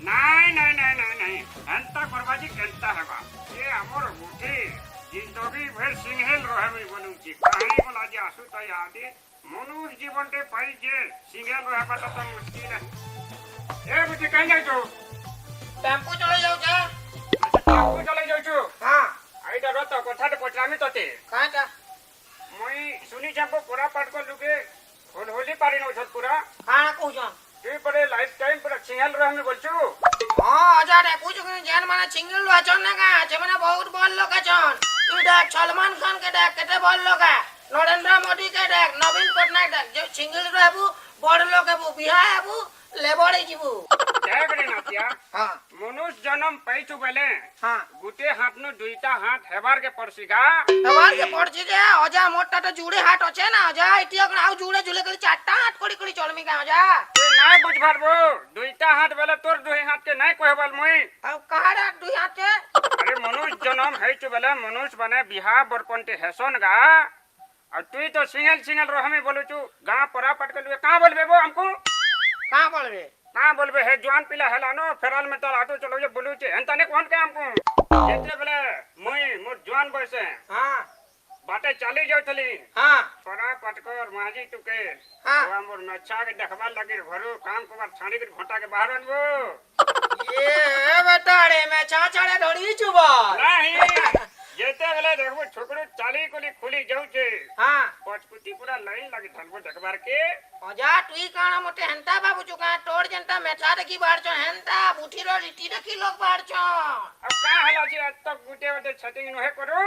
नहीं नहीं नहीं नहीं नहीं एंता करबाजी केंता हेबा ये हमर गुठी जिंदगी भर सिंहेल रहबे बोलुची काहे बोला जे आसु त यादे मनुष्य जीवन ते पाई जे सिंहेल रहबा त मुश्किल है ए बुझी कहीं जाई तो टेम्पो चले जाऊ छे टेम्पो चले जाऊ छु हां आइटा रत कथा त पचरामी तते काटा मई सुनी जाबो पूरा पाट को लुगे होली पारी न छत पूरा हां कहू तू परे लाइफ टाइम पर सिंहेल रहमे बोलछु हां हजार है कुछ जेन माने सिंगल वाचन ना का जे माने बहुत बड़ लोग छन तू देख सलमान खान के देख केते बड़ लोग है नरेंद्र मोदी के देख नवीन पटनायक देख जो सिंगल रहबू बड़ लोग हेबू बिहा हेबू लेबड़े जीबू देख रे नातिया हां मनुष्य जन्म पाइछु बेले हां गुटे हाथ नु दुईटा हाथ हेबार के परसिगा हेबार के पड़छि जे अजा मोटा तो जुड़े हाथ अछे ना अजा इतिया आउ जुड़े जुले करी चारटा हाथ कड़ी कड़ी चलमी का अजा तू नाय बुझ पारबो दुईटा हाथ बेले तोर दुई हाथ के नाय कहबल मुई अब कहारा दुई हाथ के अरे मनुष्य जन्म हैछु बेले मनुष्य बने बिहा बरपंते हेसन गा और तू तो सिंगल सिंगल रहमे बोलुछु गां परा पटकल का बोलबे वो हमको कहां बोलबे का बोलबे है जवान पिला हेलानो फेराल में तर ऑटो चलो जे बोलुचे एंता ने कोन के हमको जेते बेले मुई मोर जवान बयसे हां बाटे चली जाउथली हां परा पटकर माजी तुके हां मोर नच्छा के देखबा लगे घरो काम को बार छाड़ी के घोटा के बाहर अनबो ये बेटा रे मैं चाचाड़े धड़ी चुबा नहीं जेते बेले देखबो छोकरो चाली कोली खुली जाउ छे हां पचकुती पूरा लाइन लगे धनबो देखबार के अजा तुई काना मोटे हंता बाबू चुका तोड़ जनता मेठा देखी बाहर छ हंता बुठी रो लिट्टी देखी लोग बाहर छ अब का हला छी आज तक गुटे वटे छटिंग नहे करू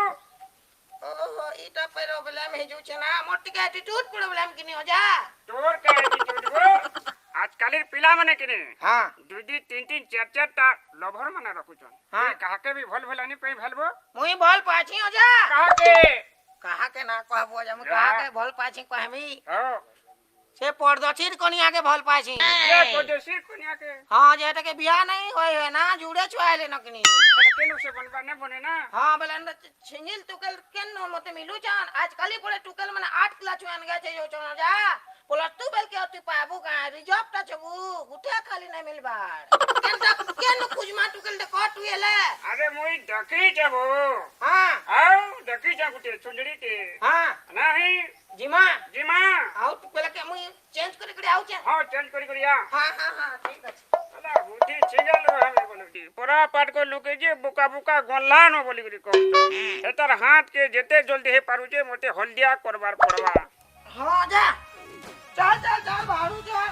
ओहो इटा पेरो बेला में जो छ ना मोटी का एटीट्यूड प्रॉब्लम किनी हो जा तोर का एटीट्यूड गो आजकल पिला माने किने हां दुई दुई तीन तीन चार चार टा लभर माने रखुछन हां कहा के भी भल भलानी पे भेलबो मुई भल पाछी हो जा कहा के ना कहबो जा मु कहा के भल पाछी कहमी हो से परदछिर कोनिया के भल पाछी ये पदेशीर कोनिया के हां जेटा के बियाह नहीं होय है ना जुड़े छुआले नकनी केनु से बनबा ने बने ना हां बलन छिंजिल टुकल केन मते मिलु जान आजकल पड़े टुकल माने 8 किलो छुआन गए छे जो चना जा बोला तू बेल के अति पाबू का रिजर्व ता छबू गुठे खाली नहीं मिलबार केन खुजमा टुकल दे कट हुएले अरे मुई डकी जबो हां आओ डकी जा गुटे चुंदड़ी के हां नहीं जीमा आओ टुकल के मुई चेंज करे आउ छे हां चेंज करिया हां ठीक अछि अला बुद्धि छिगल रहमे बोलती पूरा पाट को लुके जे बुका बुका गल्ला न बोली करी कहतो एतर हाथ के जेते जल्दी हे पारु जे मोटे हल्दिया करबार पड़वा हां जा चल बाहर जा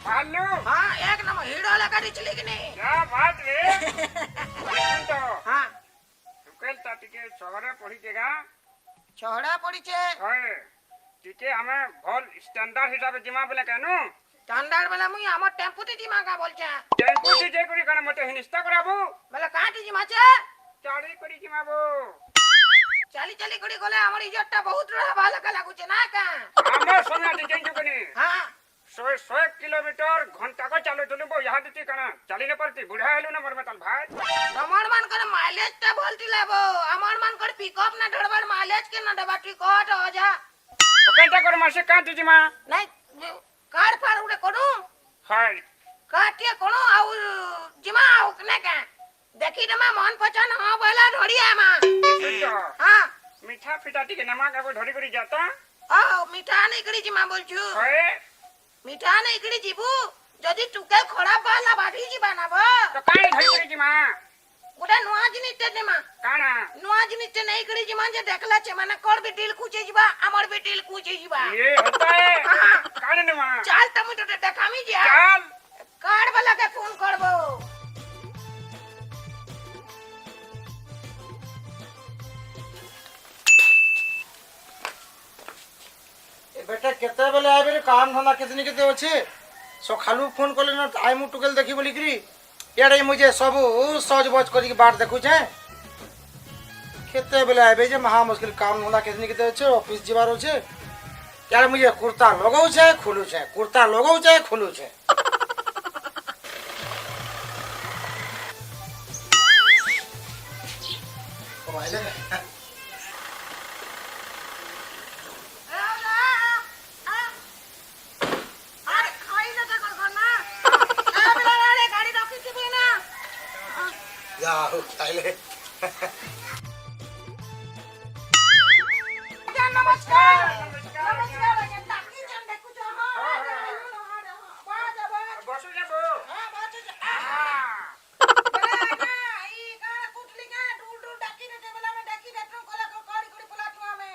भालू हां एक नंबर हीरो लगा दी चली कि नहीं क्या बात रे सुन तो हां कल ताटिके शहरे पढ़ी देगा छोड़ा पड़ी छे ओए टिके हमें भल स्टैंडर्ड हिसाब जिमा बोले कहनु स्टैंडर्ड वाला मुई हमर टेम्पो ती जिमा का बोल छे टेम्पो से जे करी कने मते हिनिस्ता कराबो बोले कहां ती जिमा छे चाड़ी करी जिमाबो चली कड़ी गले हमर इज्जतटा बहुत रहबा लगा लागु छे ना का हमर समय दे जेंजु कनी हां 100 किलोमीटर घंटा को चालू चलबो यहां दिती कना चली न पड़ती बुढ़ा हेलु न मरमतल भाई हमर मन कर माइलेज ता बोलती लेबो हमर मन कर पिकअप ना ढड़बड़ माइलेज के ना डबा टिकट हो जा तो कंटा कर मासे का जिमा नहीं कार फार उड़े कोनु हाय काटिए कोनु आउ जिमा आउ कने का देखी रमा मन पहचान हां बोला ढोड़िया मा हां मीठा फिटाटी के नमा का ढोड़ी करी जाता आ मीठा नहीं करी जिमा बोलछु हाय मीठा नहीं करी जीबू जदी टुके खराब बाला बाठी जी बनाबो तो काई ढोड़ी करी जिमा गोटा नुआ जिनिस ते देमा काना नुआ जिनिस ते नहीं करी जिमा जे देखला छे माने कर भी डील कुचे जीबा हमर भी डील कुचे जीबा ये होता है काने नमा चल तम तो देखामी जे चल कार वाला के फोन करबो बेटा केते बेले आबे रे काम धंदा कितनी केते अछि सखालू फोन करले न टाइम टुकल देखि बोली करी एडे मुझे सब सज बज करी के बाट देखु छे केते बेले आबे जे महा मुश्किल काम धंदा कितनी केते अछि ऑफिस जीवार अछि यार मुझे कुर्ता लगाउ छे खुलू छे कुर्ता लगाउ छे खुलू छे ओ आइले आओ ताइले नमस्कार नमस्कार आज्ञा टाकी जन देखु छ हां बाज बाज बसु जाबो हां बाज ई का कुटली का दूर दूर डाकी दे बेला में डाकी देतो कोला को कड़ी कड़ी पला तू हमें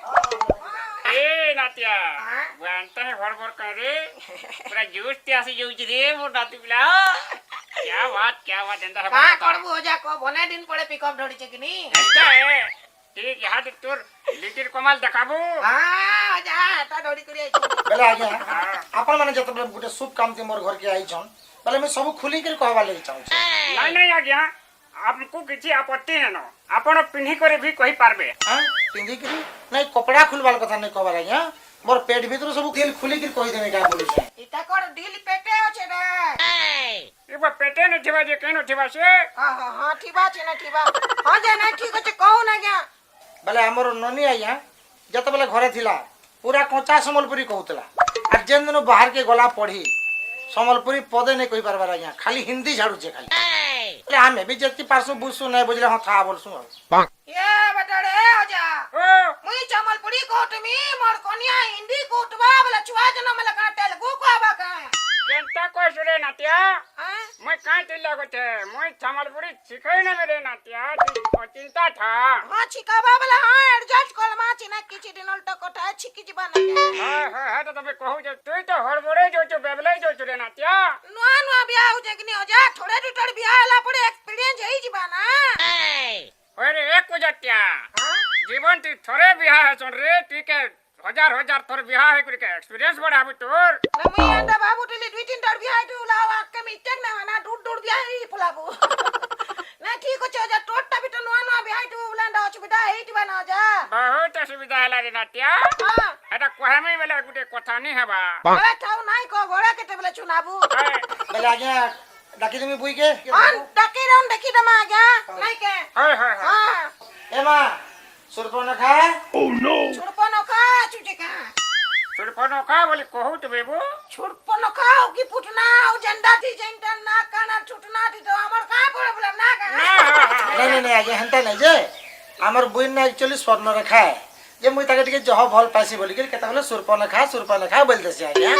ए नातिया जानता है भर करे पूरा जूस ते आसी जाउची रे मोर नाती पिला क्या बात अंदर का करबो हो जा को बने दिन पड़े पिकअप ढोड़ी छ कि नी ऐसा है ठीक यहाँ तो तोर लिटिल कमाल देखाबो हां जा ता ढोड़ी करी आई बेले आज्ञा आपण माने जत बेले गुटे शुभ काम ते मोर घर के आई छन बेले मैं सब खुली कर कहबा ले चाहू छी नहीं आज्ञा आपको किसी आपत्ति है न आपण पिन्ही करे भी कहि पारबे हां पिंदी करी नहीं कपड़ा खुलवाल कथा नहीं कहबा आज्ञा मोर पेट भीतर सब दिल खुली कर कहि देने का बोली छै इता कर दिल पेटे होचे रे एबा पेटे न थिबा जे केनो थिबा से हां ठीबा छै न ठीबा हां जे नहीं ठीक होचे कहू ना क्या बेले हमर ननी आइया जत बेले घरे थिला पूरा कच्चा संबलपुरी कहतला आ जेन दिन बाहर के गला पढ़ी संबलपुरी पदे नहीं कहि पारबा आइया खाली हिंदी झाड़ू छे खाली अरे हमें भी जति पारसु बुसु नहीं बुझले हां था बोलसु ये बटड़े हो जा ओ मुई चमलपुरी कोटमी मोर कोनिया हिंदी कोटबा वाला छुआ जन मला का तेलुगु को आबा का केंता को सुरे नातिया हां मैं काई तिल लगते मैं संबलपुरी सिखै न मेरे नातिया तू चिंता था हां छिकाबा वाला हां एडजस्ट कर मा चिना किछि दिन उल्टा कोठा छिकी जीवा ना हां तो तबे कहू जे तू तो हड़बड़े जो जो बेबले जो रे नातिया नुआ नुआ बियाह हो जे कि नहीं हो जा थोड़े टुटड़ बियाह हला पड़े एक्सपीरियंस है जीवा ना अरे एक कुजत्या हां जीवन ती थोड़े बियाह है सुन रे ठीक है हजार हजार थोर बियाह है करके एक्सपीरियंस बढ़ाबू तोर ना मुई अंडा बाबू टिली दुई तीन टड़ बियाह तू लावा के मिस्टेक ना ना दूर दूर बियाह ही पुलाबू ना ठीक हो जा टोटटा भी तो नुआ नुआ बियाह तू बुलांडा असुविधा हेiti बना जा बहुत असुविधा है रे नातिया हां एटा कहमे बेला गुटे कथा नहीं हेबा अरे थाउ नाही को घोड़ा केते बेले चुनाबू बेले आज्ञा डाकी तुमी बुई के हां डके रन देखी दमा आज्ञा नाही के हाय हाय हां एमा सुरपन खा छुड़पन का चुचे का सुरपनो का बोले कहू तो बेबू छुड़पन का की पुटना ओ झंडा थी जेंटा ना काना छुटना थी तो हमर का प्रॉब्लम ना का नहीं आज्ञा हेंता नहीं जे हमर बुई ना एक्चुअली स्वर्ण रेखा है जे मुई ताके टिके जह भल पासी बोली के केता बोले सुरपन खा बोल देसी आज्ञा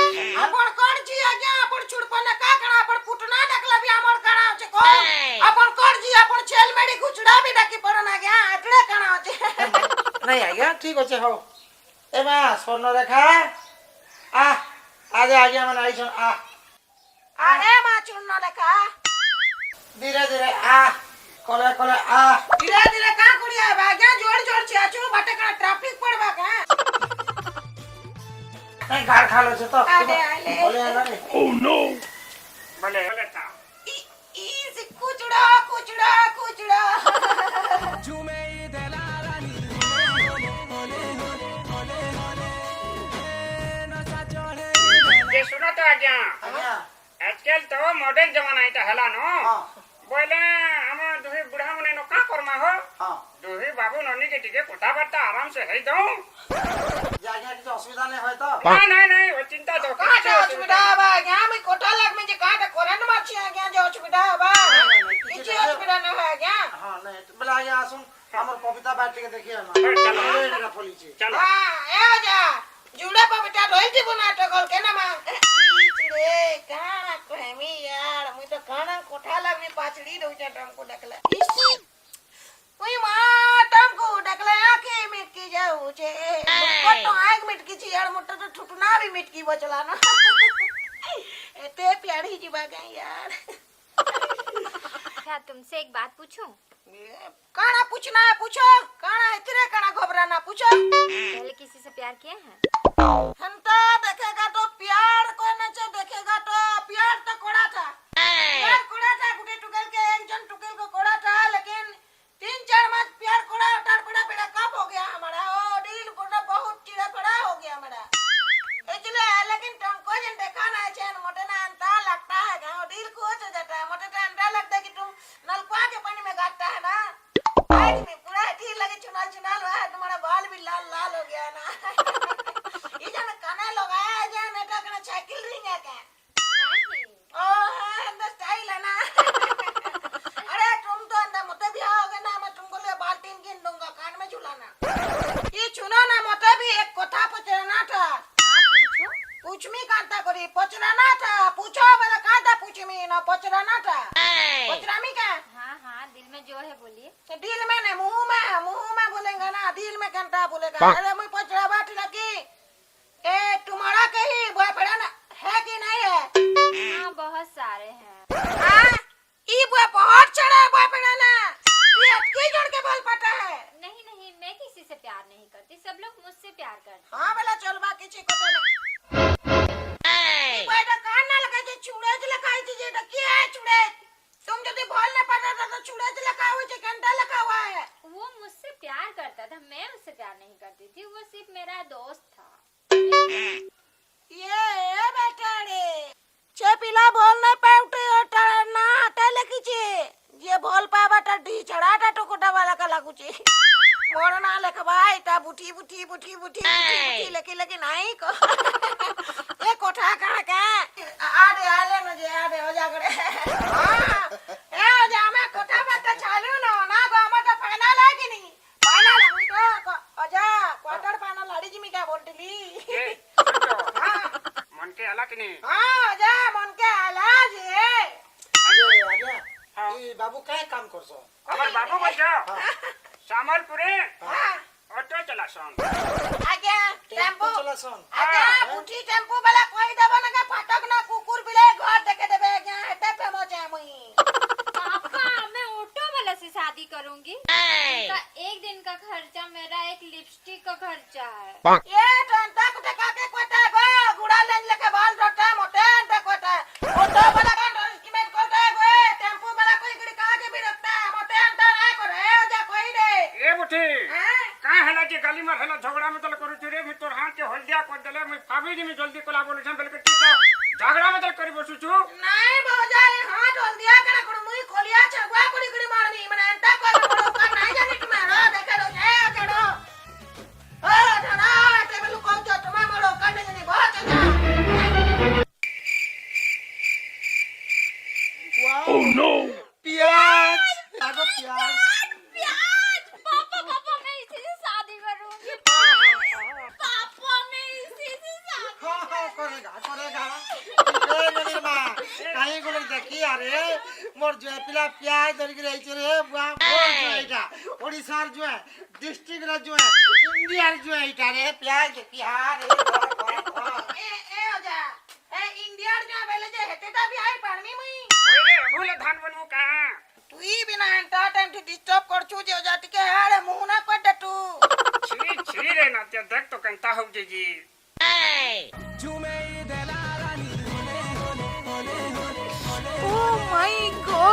अपन कर जी आज्ञा अपन छुड़पन का कणा अपन पुटना देखला भी हमर कणा होचे को अपन कर जी अपन छेल मेडी गुचड़ा भी डकी पड़न आज्ञा अटले कणा होचे नहीं आज्ञा ठीक होचे हो एमा स्वर्ण रेखा आ आजे आज्ञा मन आई छन आ अरे मा चुन्ना देखा धीरे धीरे आ कोले कोले आ धीरे धीरे का कुड़िया आज्ञा जोड़ जोड़ छाचू बटे का ट्रैफिक पड़बा का नहीं गार खा लो छे तो आले आले बोले आला रे बोले बोले था इस कुचड़ा ये सुनो तो आज्ञा आज्ञा आजकल तो मॉडर्न जमाना है हला नो हां बोले हम दुही बुढ़ा मने नो का करमा हो हां दुही बाबू ननी के टिके कोठा बट्टा आराम से है दो आज्ञा की असुविधा नहीं होय तो नहीं वो चिंता तो काटा असुविधा बा यहाँ में कोठा लग में जे काटा करंट मारछी आज्ञा जो असुविधा बा किछि असुविधा न है आज्ञा हां नहीं बोला आज्ञा आसुन हमर कविता बात के देखिए ना चलो एडा फली छे चलो हां ए जा जुड़ा पर बेटा रोइती बना तो कल के ना मा रे काना कहमी यार मुई तो काना कोठा लग में पाचड़ी दउ जा टमको डकला इसी मुई मा टमको डकला आके मिट की जाऊ छे को तो आग मिट की छी यार मोटा तो ठुटना भी मिट की बचला ना एते प्यारी जीवा गई यार क्या तुमसे एक बात पूछूं? काना पूछना है पूछो काना इतने काना घबराना पूछो पहले किसी से प्यार किए हैं? हंता देखेगा तो प्यार कोई न चे देखेगा तो प्यार तो कोड़ा था प्यार कोड़ा था गुटे टुकेल के एक जन टुकेल को कोड़ा था लेकिन 3-4 मास प्यार कोड़ा टार पड़ा बेड़ा कब हो गया हमारा ओ दिल कोड़ा बहुत चिड़ा पड़ा हो गया हमारा इसलिए लेकिन तुमको जन देखा ना चैन मोटे ना अंता लगता है गांव दिल को हो जाता है मोटे तो अंता लगता है कि तुम नलकुआ के पानी में गाता है ना आज में पूरा ठीक लगे चुनाल चुनाल हुआ है तुम्हारा बाल भी लाल लाल हो गया ना ये जन काना लोग करी पचराना था पूछो मेरा काटा पूछी मी ना पचराना था पचरामी का हाँ हाँ दिल में जो है बोलिए। तो दिल में नहीं मुंह में बोलेंगे ना दिल में घंटा बोलेगा अरे मुझे पचरा बात लगी ए तुम्हारा कहीं बॉयफ्रेंड है कि नहीं है हाँ बहुत सारे हैं। हाँ ई बहुत चढ़ा बॉयफ्रेंड ना ये अटकी जोड़ के बोल पाता है नहीं नहीं मैं किसी से प्यार नहीं करती, सब लोग मुझसे प्यार करते हाँ बेला चल बा किसी को तो बेटा कान ना लगा जे चूड़े जे लगाई जे जेटा की है चूड़े तुम यदि बोल न पाता था तो चूड़े जे लगा हुआ जे घंटा लगा हुआ है हैं। वो मुझसे प्यार करता था, मैं उससे प्यार नहीं करती थी, वो सिर्फ मेरा दोस्त था। ये बेटा रे चे पिला बोल न पाउटे ओटा ना आटा लगी जे ये बोल पावा ता डी चढ़ाटा टोकोटा वाला का लागू जे मोर ना लेके भाई ता बुठी बुठी बुठी बुठी बुठी लेके लेके नहीं को ये कोठा कहां का आडे आले न जे आडे हो जा करे हां ए हो जा मैं कोठा बात चालू ना गो मत फाइनल है कि नहीं फाइनल हुई तो हो जा क्वार्टर फाइनल लड़ी जिमी का बोलतली ये हां मन के आला कि नहीं हां हो जा मन के आला जे आजा हाँ। ई बाबू काय काम करसो हमर बाबू बोल सामलपुरे हां ऑटो चला सन आगे टेम्पो चला सन आगे बुठी टेम्पो वाला कोई देबो ना के फाटक ना कुकुर बिले घर देके देबे क्या एते फेमस है मुई पापा मैं ऑटो वाला से शादी करूंगी। उनका एक दिन का खर्चा मेरा एक लिपस्टिक का खर्चा है। ये टंटा कुटे काके कोटा गो गुड़ा लेन लेके बाल रोटा मोटे अंटा कोटा ऑटो वाला का एस्टिमेट कोटा गो टेम्पो वाला कोई गड़ी काके भी रखता मोटे अंटा ना करे हो जा कोई दे ए बुठी हैं का हला जे गाली मार हला झगड़ा में तल करू रे मी तोर हाथ के हल्दिया कर देले मी फाबी जी में जल्दी कोला बोले छम बेल के तू तो झगड़ा में तल करी बसु छु नहीं भौजाई हाथ ढोल दिया कना कुड़ मुई खोलिया छगवा कुड़ी कुड़ी मारनी मने अंटा को बड़ो का नहीं जानी तुम्हारा देखे रो ए जड़ो ओ धरा ते बेलु को जो तुम्हारा मरो का नहीं जानी बहुत अच्छा वाओ नो प्याज आगो प्याज पापा पापा मैं इसी से शादी करूंगी। पापा मैं इसी से शादी हां करेगा ए ननी मां काहे को देखी अरे मोर जो पिला प्याज धर के रही रे बुआ बोल जो एटा ओडिसा जो है डिस्ट्रिक्ट रा जो है इंडिया जो है एटा रे प्याज देखी हां रे ए हो जा ए इंडिया जो बेले जे हेते ता भी आई पड़मी मुई ओए रे भूले धान बनू का तू ही बिना एंटा टाइम टू डिस्टर्ब कर छु जे हो जा टिके हारे मुंह ना कर दे तू छी रे ना ते देख तो कंता हो जे जी ओ माय गॉड